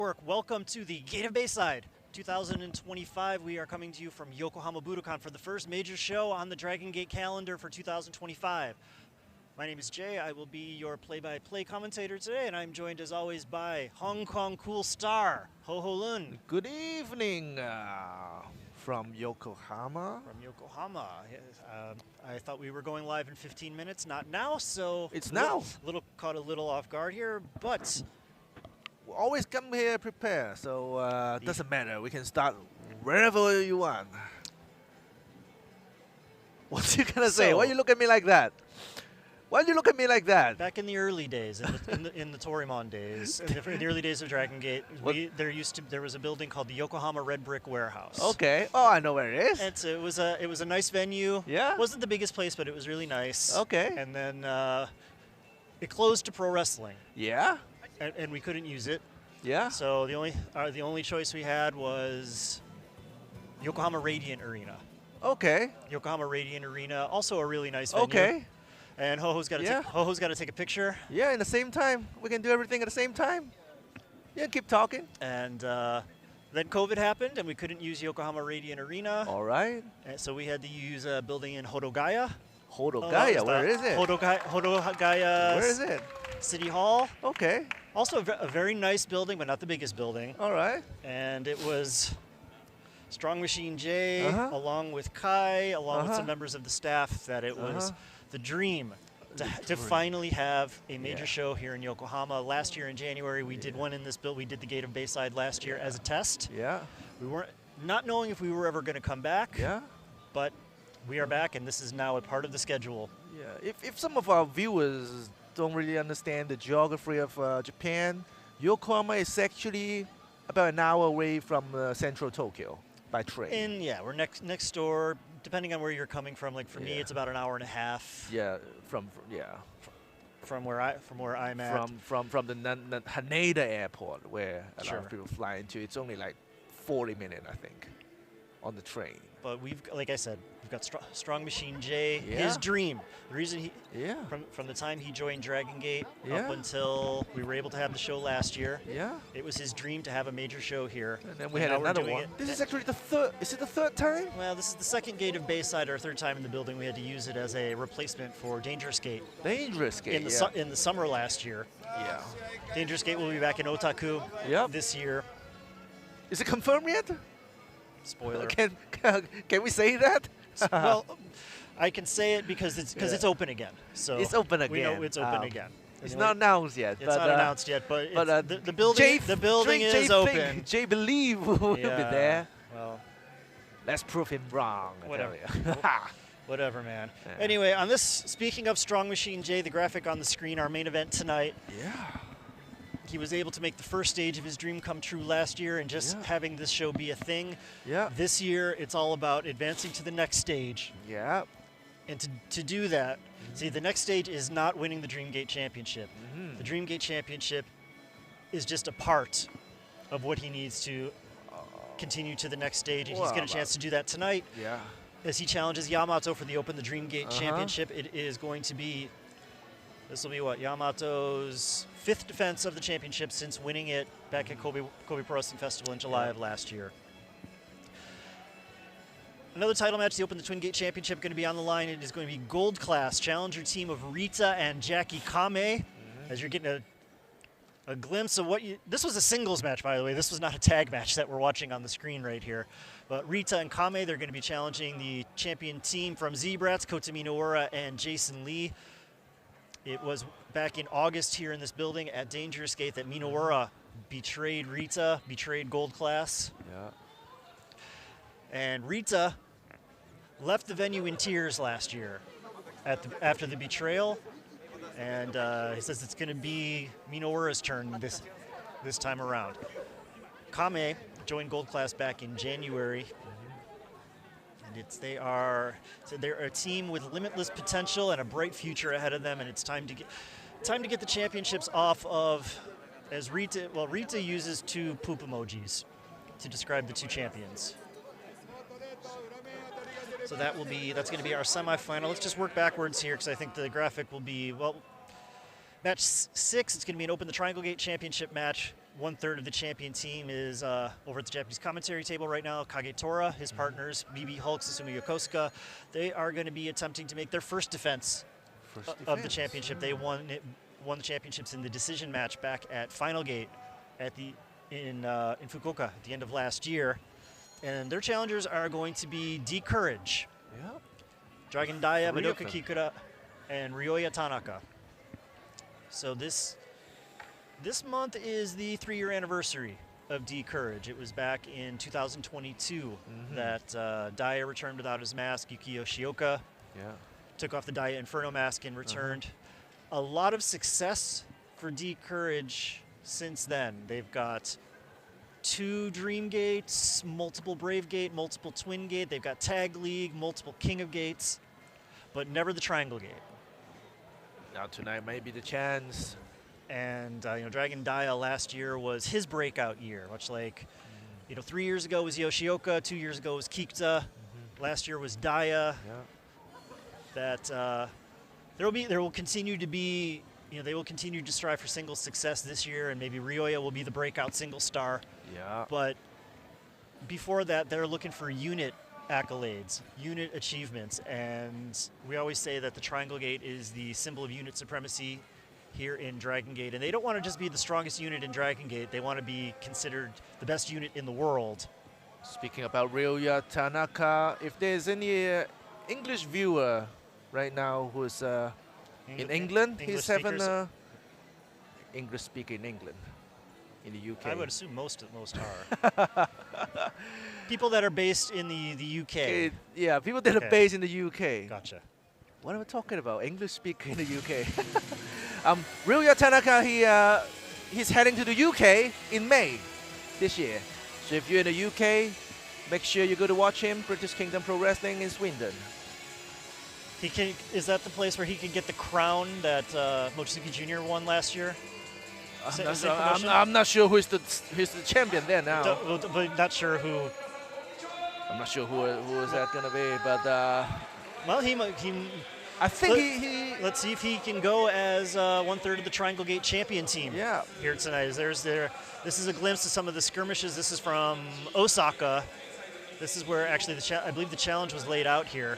Welcome to the Gate of Bayside 2025. We are coming to you from Yokohama Budokan for the first major show on the DragonGate calendar for 2025. My name is Jay. I will be your play-by-play commentator today, and I'm joined as always by Hong Kong cool star Ho Lun. Good evening from Yokohama. From Yokohama. I thought we were going live in 15 minutes, not now, so it's now. Caught a little off guard here, but always come here prepared, so doesn't matter. We can start wherever you want. What you gonna say? Why you look at me like that? Why do you look at me like that? Back in the early days, in the Torimon days, in the early days of DragonGate, there was a building called the Yokohama Red Brick Warehouse. Okay. Oh, I know where it is. And so it was a nice venue. Yeah. It wasn't the biggest place, but it was really nice. Okay. And then it closed to pro wrestling. Yeah. And we couldn't use it. Yeah. So the only choice we had was Yokohama Radiant Arena. Okay. Yokohama Radiant Arena, also a really nice venue. Okay. And Ho-Ho's got to take a picture. Yeah, in the same time. We can do everything at the same time. Yeah, keep talking. And then COVID happened, and we couldn't use Yokohama Radiant Arena. All right. And so we had to use a building in Hodogaya. Hodogaya, where is it? Hodogaya. Where is it? City Hall. Okay. Also a very nice building, but not the biggest building. All right. And it was Strong Machine J, along with Kai, along with some members of the staff, that it was the dream to finally have a major show here in Yokohama. Last year in January, we did one in this build. We did the Gate of Bayside last year as a test. Yeah. We weren't not knowing if we were ever going to come back. Yeah. But we are back, and this is now a part of the schedule. Yeah. If some of our viewers don't really understand the geography of Japan, Yokohama is actually about an hour away from central Tokyo by train. And we're next door. Depending on where you're coming from, like for me, it's about an hour and a half. Yeah, from where I'm at. From the Haneda airport, where a lot of people fly into. It's only like 40 minutes, I think, on the train. But like I said, we've got Strong Machine J. His dream. The reason from the time he joined DragonGate up until we were able to have the show last year. Yeah. It was his dream to have a major show here. And then we had another one. This is actually the third. Is it the third time? Well, this is the second Gate of Bayside, our third time in the building. We had to use it as a replacement for Dangerous Gate. Dangerous Gate. In the summer last year. Yeah. Dangerous Gate will be back in Otaku this year. Is it confirmed yet? Spoiler. Can we say that? Well, I can say it because it's open again. So it's open again. We know it's open again. It's not announced yet. It's not announced yet, but the building is open. Jay believe will be there. Well, let's prove him wrong. Whatever. Whatever, man. Yeah. Anyway, on this, speaking of Strong Machine J, the graphic on the screen, our main event tonight. Yeah. He was able to make the first stage of his dream come true last year, and just having this show be a thing. Yeah. This year, it's all about advancing to the next stage. Yeah. And to do that, see, the next stage is not winning the DreamGate Championship. The DreamGate Championship is just a part of what he needs to continue to the next stage, and he's got a chance to do that tonight. Yeah. As he challenges Yamato for the the DreamGate Championship. It is going to be, this will be what, Yamato's 5th defense of the championship since winning it back at Kobe Pro Wrestling Festival in July of last year. Another title match, the Open the Twin Gate Championship, going to be on the line. It is going to be Gold Class Challenger team of Rita and Jackie Kame. As you're getting a glimpse of what this was a singles match, by the way. This was not a tag match that we're watching on the screen right here. But Rita and Kame, they're going to be challenging the champion team from Z-Brats, Kota Minoura and Jason Lee. It was back in August here in this building at Dangerous Gate that Minoura betrayed Rita, betrayed Gold Class. Yeah. And Rita left the venue in tears last year after the betrayal. And he says it's going to be Minoura's turn this time around. Kame joined Gold Class back in January. And they're a team with limitless potential and a bright future ahead of them, and it's time to get the championships off of, as Rita uses 2 poop emojis to describe the 2 champions. So that's going to be our semifinal. Let's just work backwards here because I think the graphic will be, well, match 6, it's going to be an Open the Triangle Gate Championship match. 1/3 of the champion team is over at the Japanese commentary table right now. Kagetora, his partners, BB Hulk, Susumu Yokosuka, they are going to be attempting to make their first defense of the championship. They won the championships in the decision match back at Final Gate in Fukuoka at the end of last year. And their challengers are going to be D Courage, Dragon Daya, Madoka Kikura, and Ryoya Tanaka. So this month is the 3-year anniversary of D Courage. It was back in 2022 that Daya returned without his mask. Yukio Shioka took off the Daya Inferno mask and returned. A lot of success for D Courage since then. They've got 2 Dream Gates, multiple Brave Gate, multiple Twin Gate. They've got Tag League, multiple King of Gates, but never the Triangle Gate. Now tonight may be the chance. And Dragon Daya last year was his breakout year, much like 3 years ago was Yoshioka, 2 years ago was Kikuta, last year was Daya. That there will continue to be, they will continue to strive for single success this year, and maybe Ryoya will be the breakout single star. But before that, they're looking for unit accolades, unit achievements, and we always say that the Triangle Gate is the symbol of unit supremacy here in Dragon Gate, and they don't want to just be the strongest unit in Dragon Gate, they want to be considered the best unit in the world. Speaking about Ryoya Tanaka, if there's any English viewer right now who's in England, he's having a English speaker in England, in the UK. I would assume most are. People that are based in the UK. Yeah, people that are based in the UK. Gotcha. What are we talking about? English speaker in the UK. Ryoya Tanaka, he's heading to the UK in May this year. So if you're in the UK, make sure you go to watch him. British Kingdom Pro Wrestling in Swindon. Is that the place where he could get the crown that Mochizuki Jr. won last year? I'm not sure who's the champion there now. But not sure who. I'm not sure who is that going to be, but well, I think let's see if he can go as 1/3 of the Triangle Gate champion team. Here tonight. This is a glimpse of some of the skirmishes. This is from Osaka. This is where actually I believe the challenge was laid out here.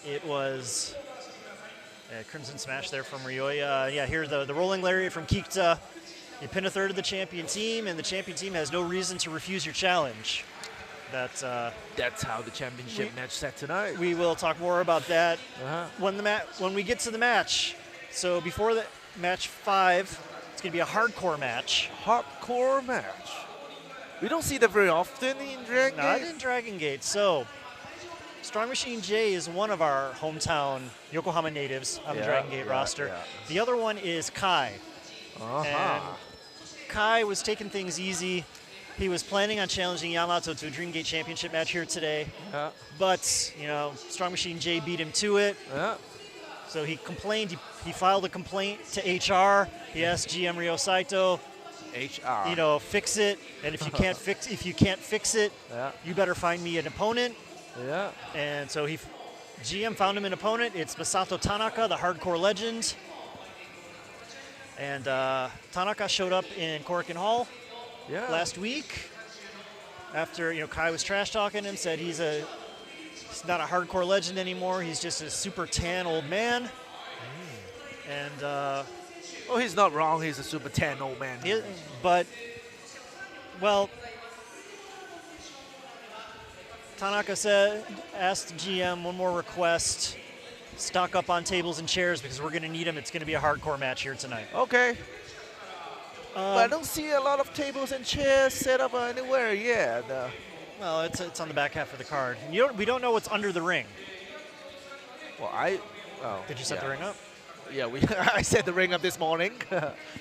It was Crimson Smash there from Ryoya. Here the rolling lariat from Kikuta. You pin 1/3 of the champion team, and the champion team has no reason to refuse your challenge. That's how the championship match set tonight. We will talk more about that when we get to the match. So before the match 5, it's going to be a hardcore match. Hardcore match. We don't see that very often in Dragon Gate. Not in Dragon Gate. So Strong Machine J is one of our hometown Yokohama natives on the Dragon Gate roster. The other one is Kai. And Kai was taking things easy. He was planning on challenging Yamato to a Dream Gate Championship match here today. But, Strong Machine J beat him to it. So he complained. He filed a complaint to HR. He asked GM Ryo Saito, HR, fix it. And if you can't fix it, you better find me an opponent. And so GM found him an opponent. It's Masato Tanaka, the hardcore legend. And Tanaka showed up in Korakuen Hall last week after Kai was trash talking him, said he's not a hardcore legend anymore. He's just a super tan old man. And he's not wrong. He's a super tan old man. Tanaka asked GM one more request. Stock up on tables and chairs because we're going to need them. It's going to be a hardcore match here tonight. Okay. But I don't see a lot of tables and chairs set up anywhere yet. Well, it's on the back half of the card. We don't know what's under the ring. Well, Did you set the ring up? Yeah, I set the ring up this morning.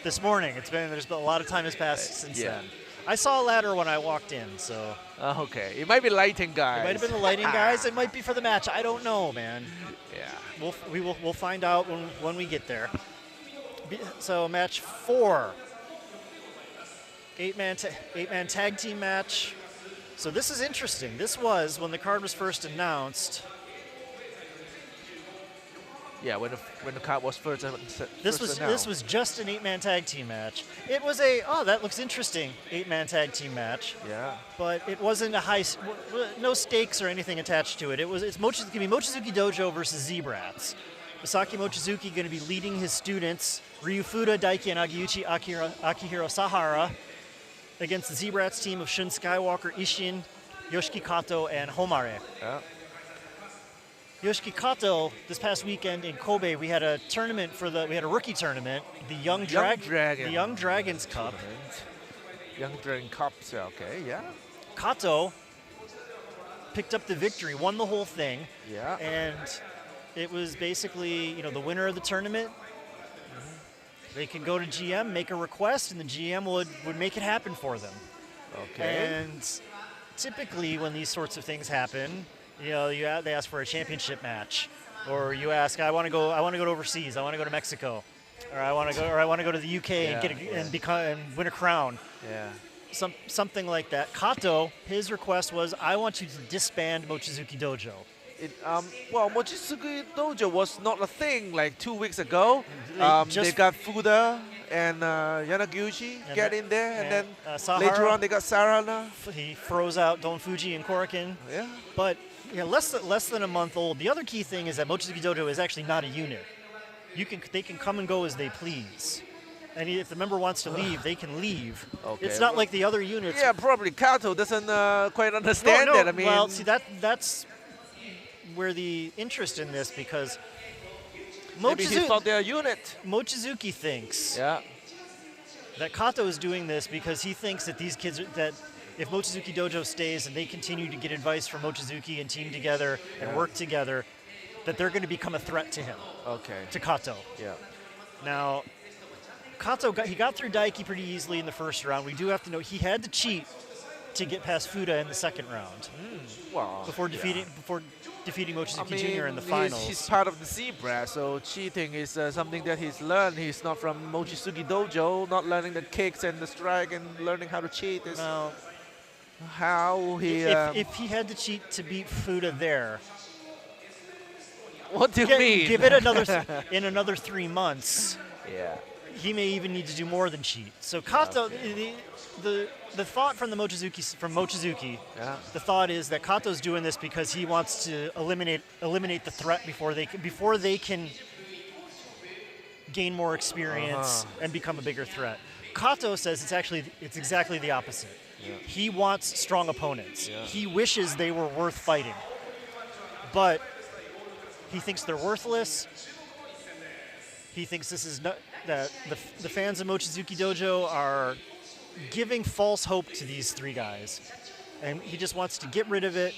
This morning. There's been a lot of time has passed since then. I saw a ladder when I walked in, so. Okay. It might be lighting guys. It might have been the lighting guys. It might be for the match. I don't know, man. Yeah. We'll find out when we get there. So match 4. 8-man tag team match. So this is interesting. This was when the card was first announced. Yeah, when the card was first. This was just an 8-man tag team match. It was a that looks interesting 8-man tag team match. Yeah. But it wasn't a no stakes or anything attached to it. It's gonna be Mochizuki Dojo versus Z-Brats. Masaki Mochizuki going to be leading his students Ryufuda, Daiki, and Akihiro Sahara against the Z-Brats team of Shun Skywalker, Ishin, Yoshiki Kato, and Homare. Yeah. Yoshiki Kato, this past weekend in Kobe, we had a tournament we had a rookie tournament, the Young Dragons Cup. Young Dragon Cup, okay, yeah. Kato picked up the victory, won the whole thing. Yeah. And it was basically, the winner of the tournament. They can go to GM, make a request, and the GM would make it happen for them. Okay. And typically, when these sorts of things happen, they ask for a championship match, or you ask, I want to go overseas, I want to go to Mexico, or I want to go to the UK and win a crown. Yeah. Something like that. Kato, his request was, I want you to disband Mochizuki Dojo. Mochizuki Dojo was not a thing like 2 weeks ago. They got Fuda and Yanaguchi in there, and then later on they got Sarana. He froze out Don Fuji and Korakuen. Yeah. But less than a month old. The other key thing is that Mochizuki Dojo is actually not a unit. They can come and go as they please. And if the member wants to leave, they can leave. Okay. It's not like the other units. Yeah, probably Kato doesn't quite understand that. I mean, well, see that's where the interest in this, because maybe he thought they're a unit. Mochizuki thinks that Kato is doing this because he thinks that these kids that if Mochizuki Dojo stays and they continue to get advice from Mochizuki and team together and work together, that they're going to become a threat to him. Okay. To Kato. Yeah. Now, Kato got through Daiki pretty easily in the first round. We do have to know he had to cheat to get past Fuda in the second round. Before defeating Mochizuki Jr. in the finals. He's part of the Z-Brats, so cheating is something that he's learned. He's not from Mochizuki Dojo, not learning the kicks and the strike and learning how to cheat is how he... If he had to cheat to beat Fuda there... What do you mean? Give it in another 3 months. Yeah. He may even need to do more than cheat. So Kato, the thought from Mochizuki, the thought is that Kato's doing this because he wants to eliminate the threat before they can gain more experience and become a bigger threat. Kato says it's exactly the opposite. Yeah. He wants strong opponents. Yeah. He wishes they were worth fighting, but he thinks they're worthless. He thinks this is that the fans of Mochizuki Dojo are giving false hope to these three guys, and he just wants to get rid of it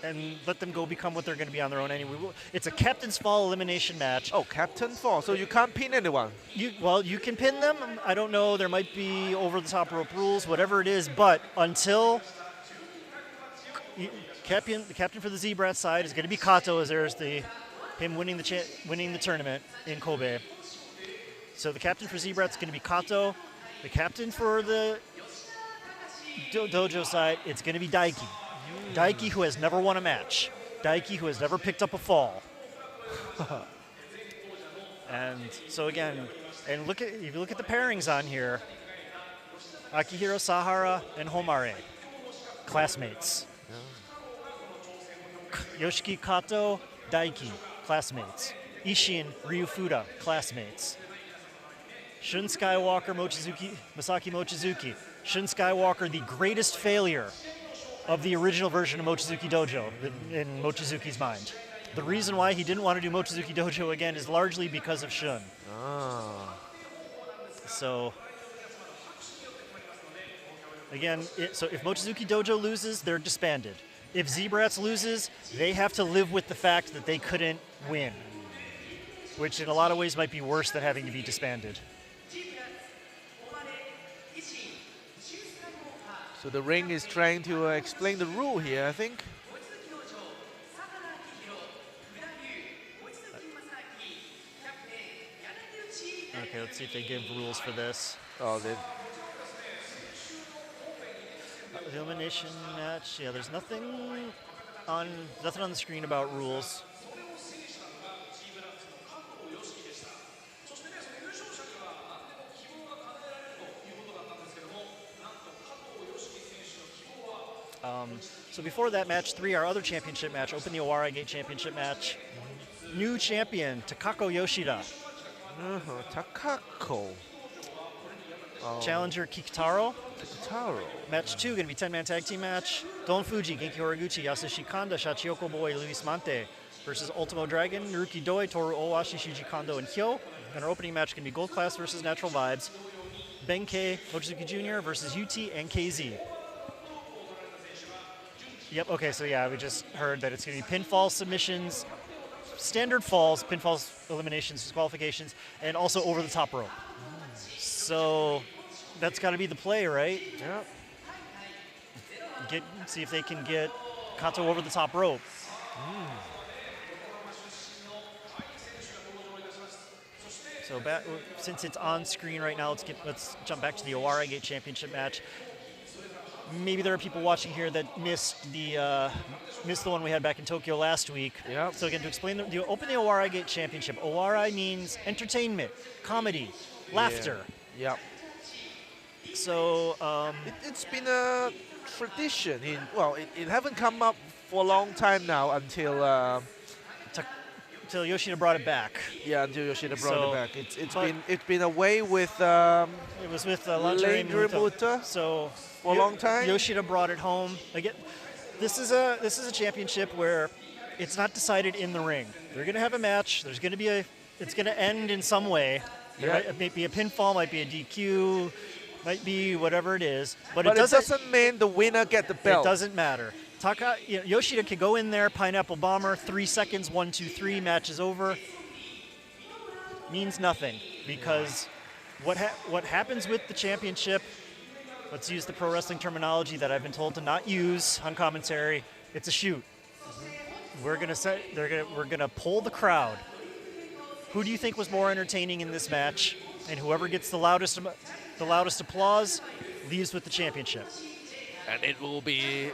and let them go become what they're going to be on their own anyway. It's a captain's fall elimination match. Oh, captain fall. So you can't pin anyone. You can pin them. I don't know. There might be over-the-top rope rules, whatever it is. But until the captain for the Z-Brat side is going to be Kato, as there's him winning the tournament in Kobe. So the captain for Z-Brat is going to be Kato. The captain for the Dojo side, it's going to be Daiki. Daiki, who has never won a match. Daiki, who has never picked up a fall. And so again, if you look at the pairings on here, Akihiro Sahara and Homare, classmates. Yoshiki Kato, Daiki, classmates. Ishin, Ryufuda, classmates. Shun Skywalker, Masaki Mochizuki. Shun Skywalker, the greatest failure of the original version of Mochizuki Dojo in Mochizuki's mind. The reason why he didn't want to do Mochizuki Dojo again is largely because of Shun. So, again, so if Mochizuki Dojo loses, they're disbanded. If Z-Brats loses, they have to live with the fact that they couldn't win, which in a lot of ways might be worse than having to be disbanded. So the ring is trying to explain the rule here, I think. Okay, let's see if they give rules for this. Oh, they... The elimination match. Yeah, there's nothing on the screen about rules. So before that match 3, our other championship match, Open the Owari Gate Championship match. New champion, Takako Yoshida. Takako. Challenger, Kikutaro. Kikutaro. Match 2, going to be 10-man tag team match. Don Fuji, Genki Horiguchi, Yasushi Kanda, Shachioko Boy, Luis Mante versus Ultimo Dragon, Naruki Doi, Toru Owashi, Shuji Kondo, and Hyo. And our opening match can be Gold Class versus Natural Vibes. Benkei, Mochizuki Jr. versus U-T and Kzy. Yep, okay, so yeah, we just heard that it's going to be pinfall submissions, standard falls, pinfalls, eliminations, disqualifications, and also over the top rope. So that's got to be the play, right? Yep. See if they can get Kato over the top rope. So since it's on screen right now, let's jump back to the Owari Gate Championship match. Maybe there are people watching here that missed the one we had back in Tokyo last week. Yep. So again, to explain, the Open the Owari Gate Championship. Owari means entertainment, comedy, laughter. Yep. So it's been a tradition. It haven't come up for a long time now until Yoshida brought it back. Yeah, until Yoshida brought it back. It's been away with it was with Lingerie Muta. So for a long time. Yoshida brought it home. Again, this is a championship where it's not decided in the ring. They're going to have a match. It's going to end in some way. It might be a pinfall, might be a DQ, might be whatever it is. But it doesn't mean the winner get the belt. It doesn't matter. Yoshida can go in there, Pineapple Bomber, 3 seconds, 1, 2, 3, match is over. Means nothing, because what happens with the championship, let's use the pro wrestling terminology that I've been told to not use on commentary, it's a shoot. We're gonna poll the crowd. Who do you think was more entertaining in this match? And whoever gets the loudest applause leaves with the championship. And it will be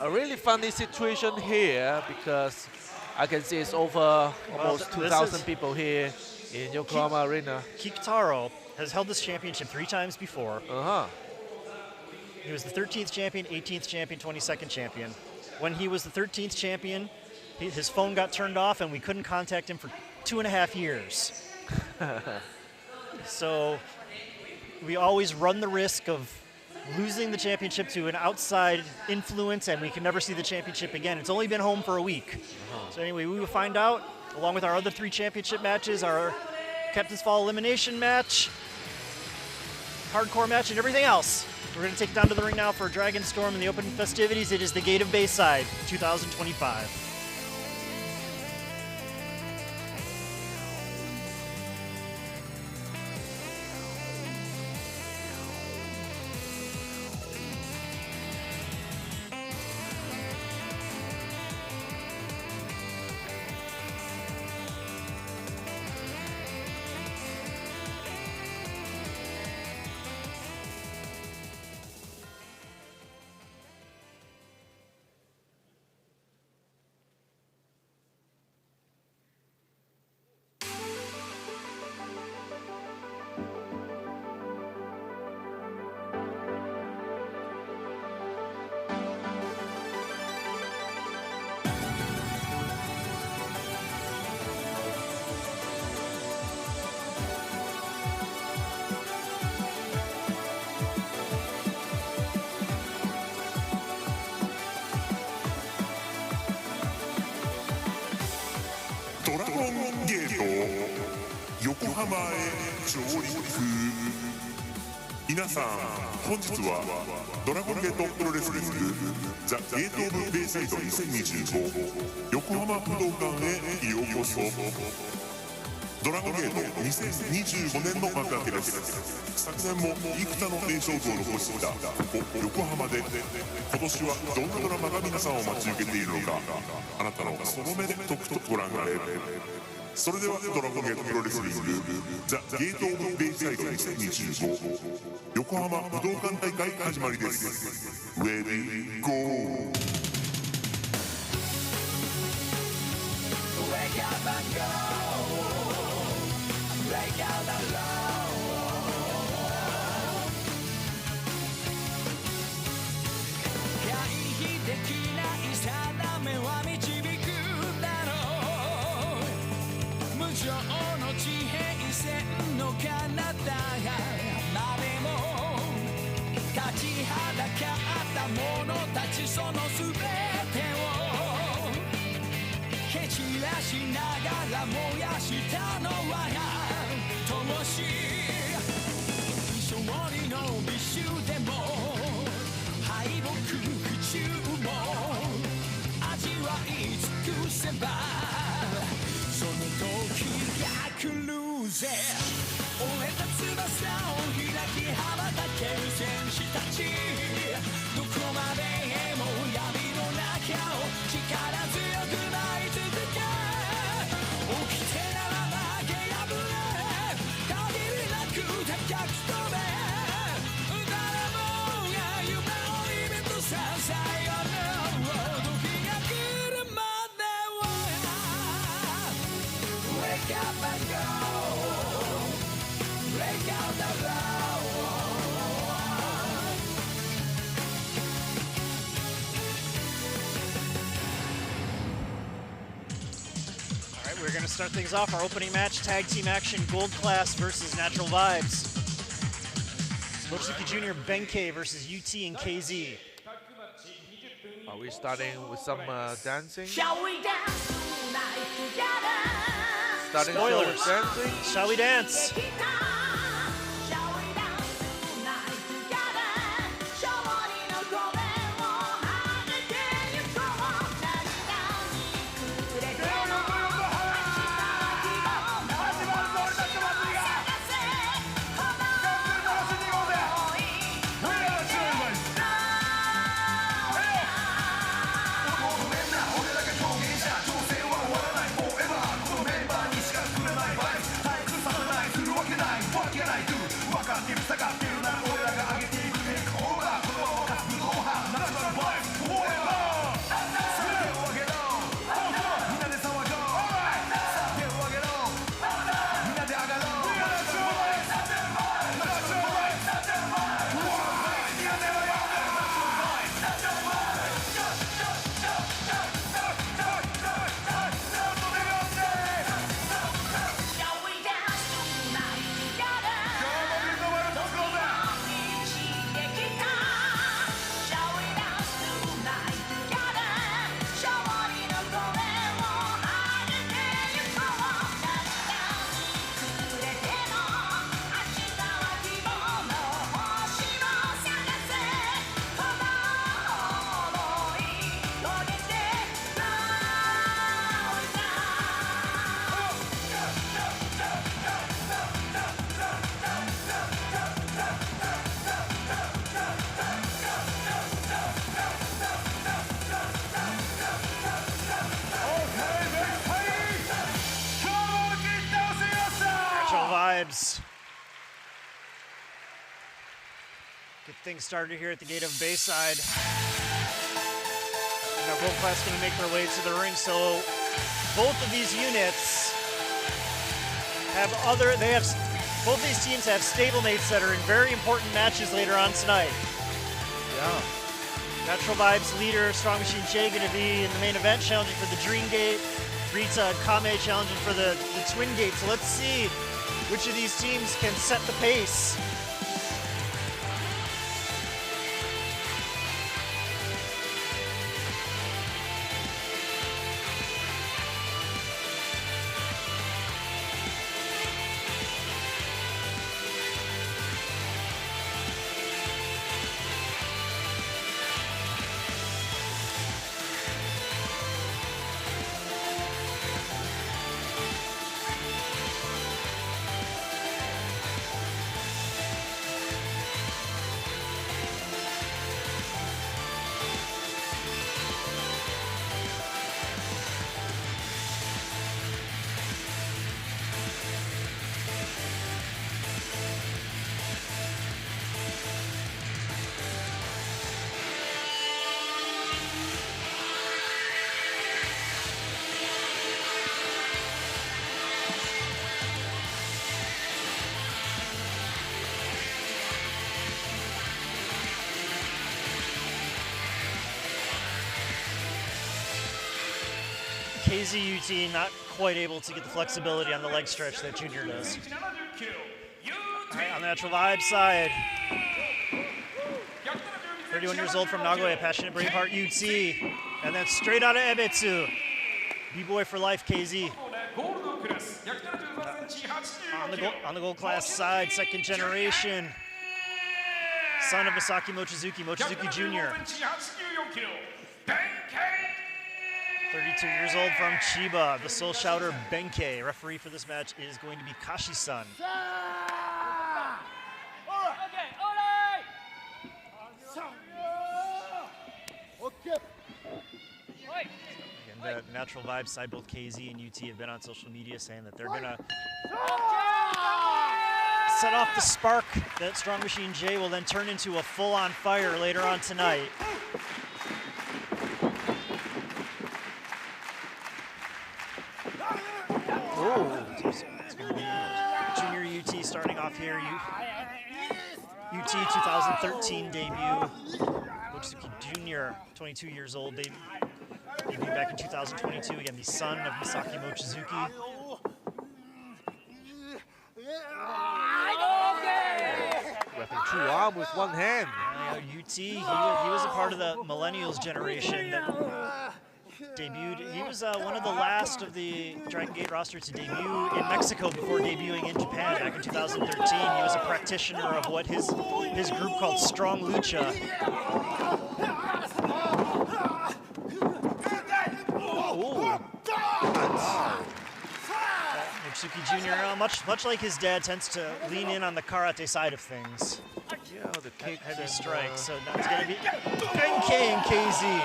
a really funny situation here, because I can see it's over almost 2,000 people here in Yokohama Arena. Kikutaro has held this championship 3 times before. He was the 13th champion, 18th champion, 22nd champion. When he was the 13th champion, his phone got turned off and we couldn't contact him for 2.5 years. So we always run the risk of losing the championship to an outside influence, and we can never see the championship again. It's only been home for a week. So anyway, we will find out, along with our other 3 championship matches, our Captain's Fall elimination match, hardcore match, and everything else. We're going to take it down to the ring now for Dragon Storm and the opening festivities. It is the Gate of Bayside 2025. ドラゴンゲート横浜へ上陸。皆さん本日はドラゴンゲートプロレスリングザ・ゲート・オブ・ベイサイド2025横浜武道館へようこそ。ドラゴンゲート2025年の幕開けです。昨年も幾多の名勝負を残してきたここ横浜で今年はどんなドラマが皆さんを待ち受けているのか、あなたのその目でとくとご覧あれ。それではドラゴンゲートプロレスリングザ・ゲート・オブ・ベイサイド2025横浜武道館大会始まりです。レディーゴー。Break out the law. Got た者たちその全てを蹴散らしながら燃やしたのは灯し勝利の美酒でも敗北苦中も味わい尽くせばその時が来るぜ折れた翼を開き羽ばたける戦士たちどこまでも闇の中を力強く舞い続け起きてなら負け破れ限りなく高く飛べ誰もが夢を夢とささやる時が来るまでは Wake up and go、Break out the road. All right, we're going to start things off. Our opening match, tag team action, Gold Class versus Natural Vibes. Mochizuki Jr. Benkei versus U-T and Kzy. Are we starting with some dancing? Shall we dance tonight together? Starting the show with Spoilers. dancing? Shall we dance? Shall we dance tonight together? 勝利の声を上げてゆこう何がくれても明日は希望の星を探せこの想い乗り越えVibes. Get things started here at the Gate of Bayside. Now Gold Class going to make their way to the ring. So both of these units have both these teams have stablemates that are in very important matches later on tonight. Yeah. Natural Vibes leader Strong Machine Jay going to be in the main event challenging for the Dream Gate. Rita and Kame challenging for the Twin Gate. So let's see which of these teams can set the pace. Kzy U-T not quite able to get the flexibility on the leg stretch that Junior does. All right, on the Natural Vibes side, 31 years old from Nagoya, passionate Braveheart U-T. And then straight out of Ebetsu, B-boy for life, Kzy. On the gold class side, second generation. Son of Masaki Mochizuki Jr. 32 years old from Chiba, the Soul Shouter Benkei. Referee for this match is going to be Kashi-san. Again, the Natural Vibes side, both Kzy and U-T have been on social media saying that they're gonna set off the spark that Strong Machine J will then turn into a full-on fire later on tonight. It's going to be Junior U-T starting off here. U-T 2013 debut. Mochizuki Jr, 22 years old, debuted back in 2022. Again, the son of Misaki Mochizuki. Wrapping two arms with one hand. U-T, he was a part of the Millennials generation that debuted. He was one of the last of the Dragon Gate roster to debut in Mexico before debuting in Japan back in 2013. He was a practitioner of what his group called Strong Lucha. Mochizuki Jr., much like his dad, tends to lean in on the karate side of things. Yeah, the kick Heavy strike, so now it's going to be Benkei and Kzy.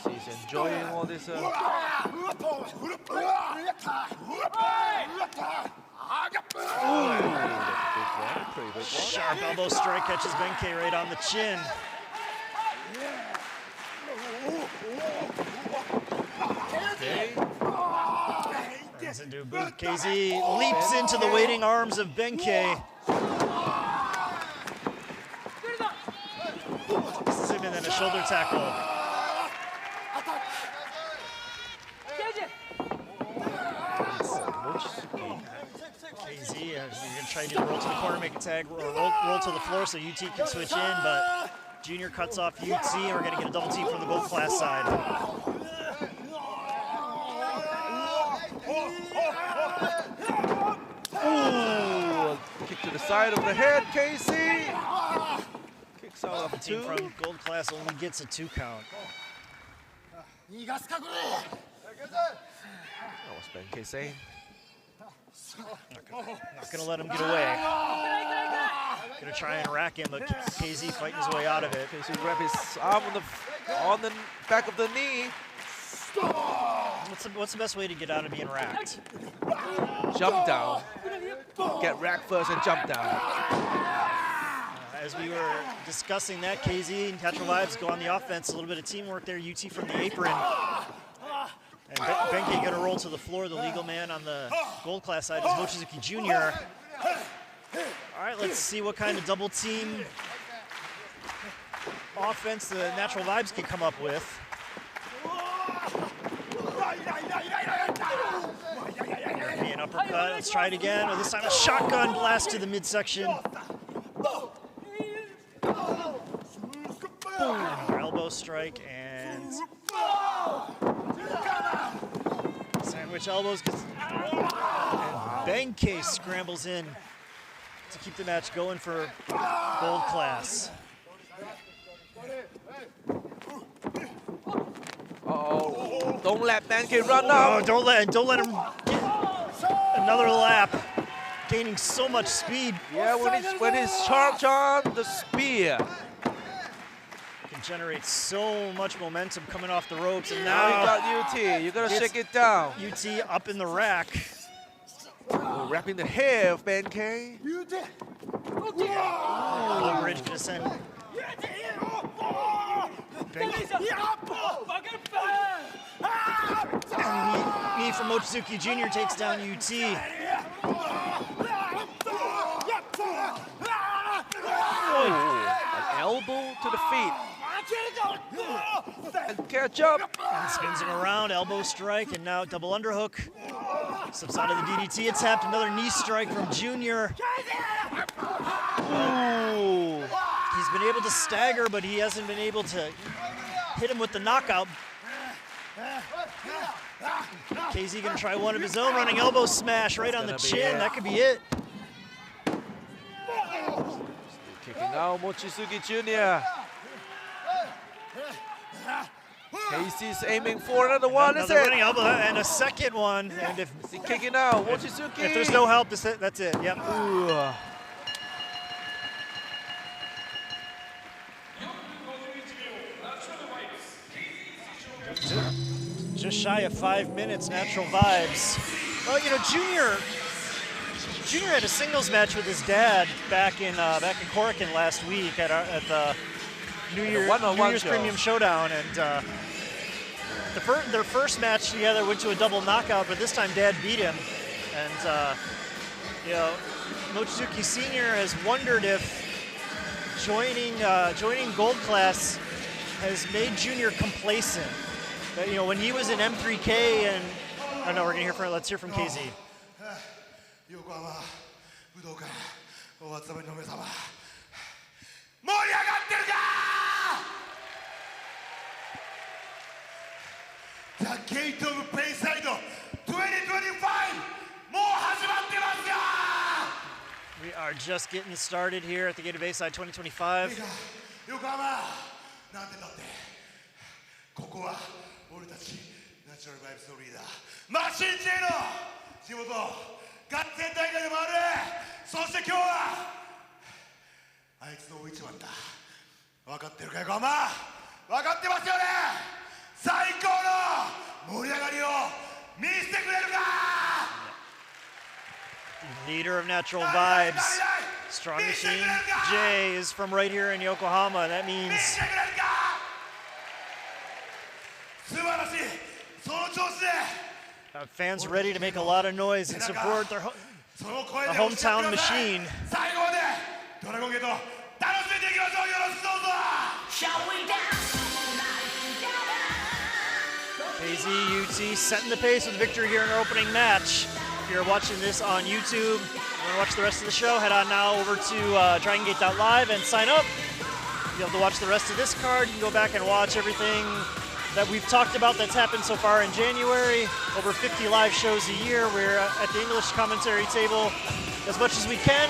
Kzy's enjoying all this. Sharp elbow strike catches Benkei right on the chin. Turns into a boot. Kzy leaps into the waiting arms of Benkei. This him and then a shoulder tackle. Kzy, you're gonna try to do the roll to the corner, make a tag, or roll to the floor so U-T can switch in, but Junior cuts off U-T, and we're gonna get a double team from the gold class side. Ooh, kick to the side of the head, Kzy. Kicks out of The team two. from gold class only gets a 2 count. That was Benkei saying. Not gonna let him get away. Gonna try and rack him, but Kzy fighting his way out of it. Kzy grab his arm on the back of the knee. What's the best way to get out of being racked? Jump down. Get racked first and jump down. As we were discussing that, Kzy and Natural Vibes go on the offense. A little bit of teamwork there. U-T from the apron. And Benkei gonna roll to the floor. The legal man on the gold class side is Mochizuki Jr. All right, let's see what kind of double team offense the Natural Vibes can come up with. An uppercut. Let's try it again. This time a shotgun blast to the midsection. Boom. Elbow strike and sandwich elbows. And Benkei scrambles in to keep the match going for gold class. Uh-oh. Don't let Benkei run Oh, out. don't let him get another lap. Gaining so much speed. Yeah, when he's charged on the spear. Can generate so much momentum coming off the ropes, and Now you now got U-T. You gotta shake it down. U-T up in the rack. Oh, wrapping the hair of Benkei. Low bridge gonna send knee from Mochizuki Jr. takes down U-T. An elbow to the feet. And catch up. And spins him around, elbow strike, and now double underhook. Slips onto the DDT attempt. Another knee strike from Jr. Ooh. He's been able to stagger, but he hasn't been able to hit him with the knockout. Kzy gonna try one of his own, running elbow smash right on the chin. That could be it. Kicking out Mochizuki Jr. Kzy's aiming for another one, is Another it? running elbow and a second one. And if Is he kicking out Mochizuki? if there's no help, that's it. Yep. Ooh. Just shy of 5 minutes, natural vibes. Well, you know, Junior had a singles match with his dad back in Korakuen last week at the New Year's show. Premium Showdown, and their first match together went to a double knockout, but this time Dad beat him, and you know, Mochizuki Sr. has wondered if joining Gold Class has made Junior complacent. That, you know, when he was in M3K, and I know we're gonna hear from. Let's hear from Kzy. 横浜武道館お集まりの皆様盛り上がってるか The Gate of Bayside 2025もう始まってますよ We are just getting started here at the Gate of Bayside 2025. 横浜なんてだってここは俺たちナチュラルバイブスのリーダーマシン J の地元合戦大会でもあるそして今日はあいつの大一番だ分かってるか横浜分かってますよね最高の盛り上がりを見せてくれるか Leader of Natural Vibes, Strong Machine J is from right here in Yokohama. That means 素晴らしいその調子で fans ready to make a lot of noise and support their hometown machine. 最後までドラゴンゲート楽しんでいきましょうよろしくどうぞ Kzy U-T setting the pace with victory here in our opening match. If you're watching this on YouTube, you want to watch the rest of the show, head on now over to DragonGate.live and sign up. You'll be able to watch the rest of this card. You can go back and watch everything that we've talked about that's happened so far in January. Over 50 live shows a year. We're at the English commentary table as much as we can.